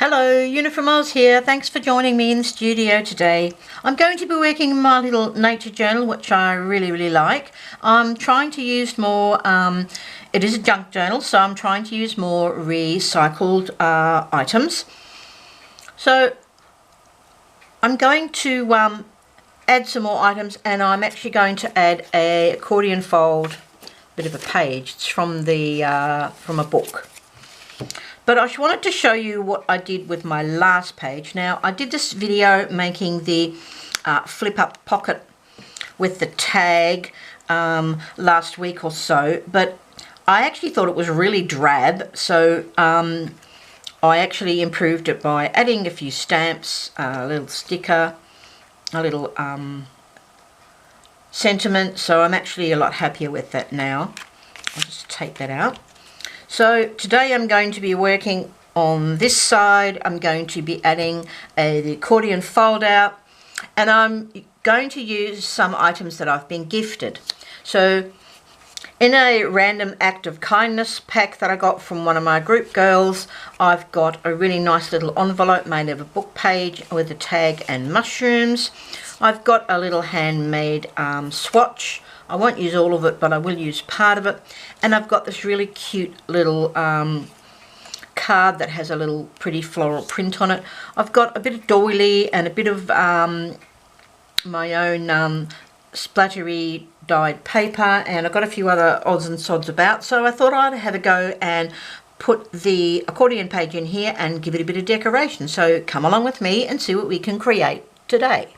Hello, Una from Oz here. Thanks for joining me in the studio today. I'm going to be working in my little nature journal, which I really like. I'm trying to use more, it is a junk journal, so I'm trying to use more recycled items. So I'm going to add some more items, and I'm actually going to add a accordion fold bit of a page. It's from the from a book. But I just wanted to show you what I did with my last page. Now, I did this video making the flip-up pocket with the tag last week or so, but I actually thought it was really drab, so I actually improved it by adding a few stamps, a little sticker, a little sentiment, so I'm actually a lot happier with that now. I'll just take that out. So today I'm going to be working on this side. I'm going to be adding the accordion fold out, and I'm going to use some items that I've been gifted. So in a random act of kindness pack that I got from one of my group girls, I've got a really nice little envelope made of a book page with a tag and mushrooms. I've got a little handmade swatch. I won't use all of it, but I will use part of it. And I've got this really cute little card that has a little pretty floral print on it. I've got a bit of doily and a bit of my own splattery dyed paper, and I've got a few other odds and sods about. So I thought I'd have a go and put the accordion page in here and give it a bit of decoration. So come along with me and see what we can create today.